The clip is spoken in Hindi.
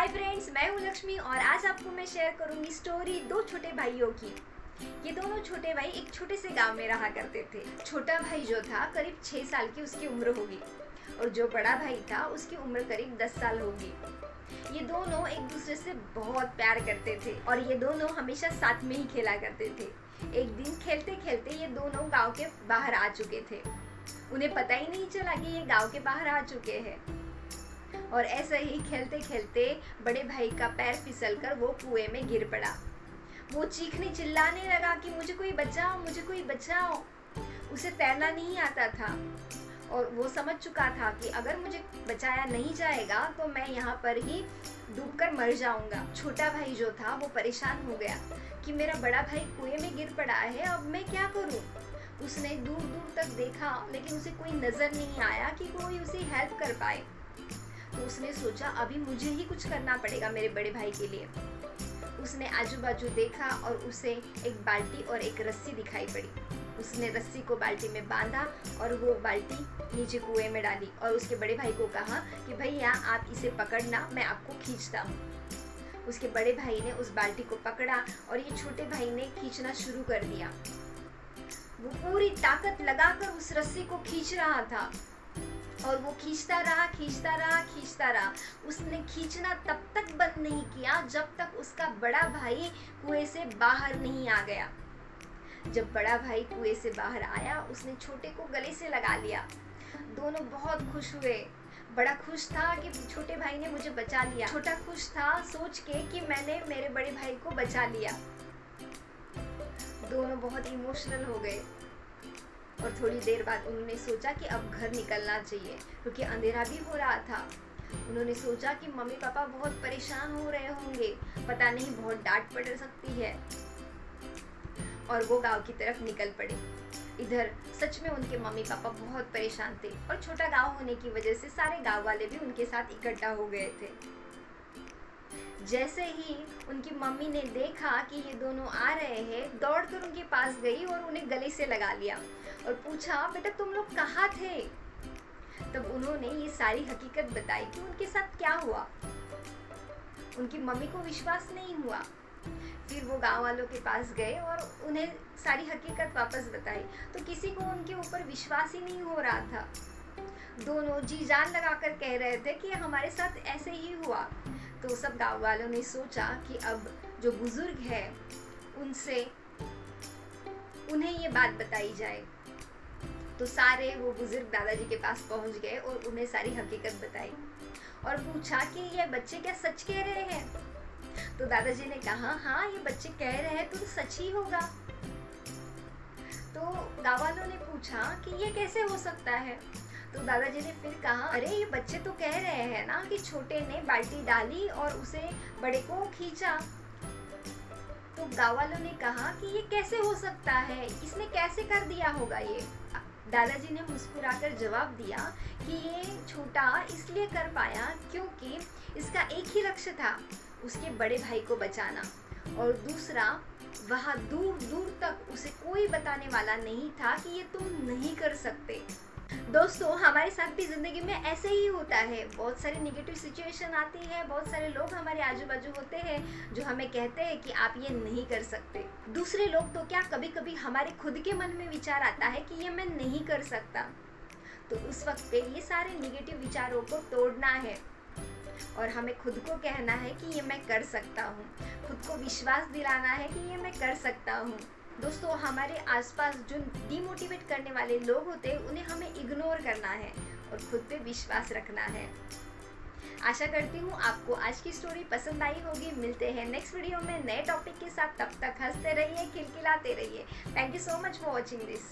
हाय फ्रेंड्स, मैं हूँ लक्ष्मी और आज आपको मैं शेयर करूंगी स्टोरी दो छोटे भाइयों की। ये दोनों छोटे भाई एक छोटे से गांव में रहा करते थे। छोटा भाई जो था करीब 6 साल की उसकी उम्र होगी और जो बड़ा भाई था उसकी उम्र करीब 10 साल होगी। ये दोनों एक दूसरे से बहुत प्यार करते थे और ये दोनों हमेशा साथ में ही खेला करते थे। एक दिन खेलते खेलते ये दोनों गांव के बाहर आ चुके थे। उन्हें पता ही नहीं चला कि ये गांव के बाहर आ चुके हैं और ऐसे ही खेलते खेलते बड़े भाई का पैर फिसलकर वो कुएं में गिर पड़ा। वो चीखने चिल्लाने लगा कि मुझे कोई बचाओ, मुझे कोई बचाओ। उसे तैरना नहीं आता था और वो समझ चुका था कि अगर मुझे बचाया नहीं जाएगा तो मैं यहाँ पर ही डूबकर मर जाऊंगा। छोटा भाई जो था वो परेशान हो गया कि मेरा बड़ा भाई कुएं में गिर पड़ा है, अब मैं क्या करूं। उसने दूर दूर तक देखा लेकिन उसे कोई नजर नहीं आया कि कोई उसे हेल्प कर पाए। तो उसने सोचा अभी मुझे ही कुछ करना पड़ेगा मेरे बड़े भाई के लिए। उसने आजू बाजू देखा और उसे एक बाल्टी और एक रस्सी दिखाई पड़ी। उसने रस्सी को बाल्टी में बांधा और वो बाल्टी नीचे कुएं में डाली और उसके बड़े भाई को कहा कि भैया आप इसे पकड़ना, मैं आपको खींचता हूँ। उसके बड़े भाई ने उस बाल्टी को पकड़ा और ये छोटे भाई ने खींचना शुरू कर दिया। वो पूरी ताकत लगाकर उस रस्सी को खींच रहा था और वो खींचता रहा, खींचता रहा, खींचता रहा। उसने खींचना तब तक बंद नहीं किया जब तक उसका बड़ा भाई कुएं से बाहर नहीं आ गया। जब बड़ा भाई कुएं से बाहर आया उसने छोटे को गले से लगा लिया। दोनों बहुत खुश हुए। बड़ा खुश था कि छोटे भाई ने मुझे बचा लिया। छोटा खुश था सोच के कि मैंने मेरे बड़े भाई को बचा लिया। दोनों बहुत इमोशनल हो गए और थोड़ी देर बाद उन्होंने सोचा कि अब घर निकलना चाहिए क्योंकि अंधेरा भी हो रहा था। उन्होंने सोचा कि मम्मी पापा बहुत परेशान हो रहे होंगे, पता नहीं बहुत डांट पड़ सकती है, और वो गांव की तरफ निकल पड़े। इधर सच में उनके मम्मी पापा बहुत परेशान थे और छोटा गांव होने की वजह से सारे गांव वाले भी उनके साथ इकट्ठा हो गए थे। जैसे ही उनकी मम्मी ने देखा कि ये दोनों आ रहे हैं, दौड़कर उनके पास गई और उन्हें गले से लगा लिया और पूछा बेटा तुम लोग कहाँ थे। तब उन्होंने ये सारी हकीकत बताई कि उनके साथ क्या हुआ। उनकी मम्मी को विश्वास नहीं हुआ। फिर वो गांव वालों के पास गए और उन्हें सारी हकीकत वापस बताई तो किसी को उनके ऊपर विश्वास ही नहीं हो रहा था। दोनों जी जान लगाकर कह रहे थे कि हमारे साथ ऐसे ही हुआ। तो सब गांव वालों ने सोचा कि अब जो बुजुर्ग है उन्हें ये बात बताई जाए। तो सारे वो बुजुर्ग दादाजी के पास पहुंच गए और उन्हें सारी हकीकत बताई और पूछा कि ये बच्चे क्या सच कह रहे हैं। तो दादाजी ने कहा हाँ ये बच्चे कह रहे हैं तो सच ही होगा। तो गाँव वालों ने पूछा कि ये कैसे हो सकता है। तो दादाजी ने फिर कहा अरे ये बच्चे तो कह रहे हैं ना कि छोटे ने बाल्टी डाली और उसे बड़े को खींचा। तो गाँव वालों ने कहा कि ये कैसे हो सकता है, इसने कैसे कर दिया होगा ये। दादाजी ने मुस्कुराकर जवाब दिया कि ये छोटा इसलिए कर पाया क्योंकि इसका एक ही लक्ष्य था, उसके बड़े भाई को बचाना, और दूसरा वहाँ दूर दूर तक उसे कोई बताने वाला नहीं था कि ये तुम नहीं कर सकते। दोस्तों हमारे साथ भी जिंदगी में ऐसे ही होता है। बहुत सारी नेगेटिव सिचुएशन आती है, बहुत सारे लोग हमारे आजू बाजू होते हैं जो हमें कहते हैं कि आप ये नहीं कर सकते। दूसरे लोग तो क्या, कभी कभी हमारे खुद के मन में विचार आता है कि ये मैं नहीं कर सकता। तो उस वक्त पे ये सारे नेगेटिव विचारों को तोड़ना है और हमें खुद को कहना है कि ये मैं कर सकता हूँ। खुद को विश्वास दिलाना है कि ये मैं कर सकता हूँ। दोस्तों हमारे आसपास जो डिमोटिवेट करने वाले लोग होते हैं उन्हें हमें इग्नोर करना है और खुद पे विश्वास रखना है। आशा करती हूँ आपको आज की स्टोरी पसंद आई होगी। मिलते हैं नेक्स्ट वीडियो में नए टॉपिक के साथ। तब तक हंसते रहिए, खिलखिलाते रहिए। Thank you so much for watching this.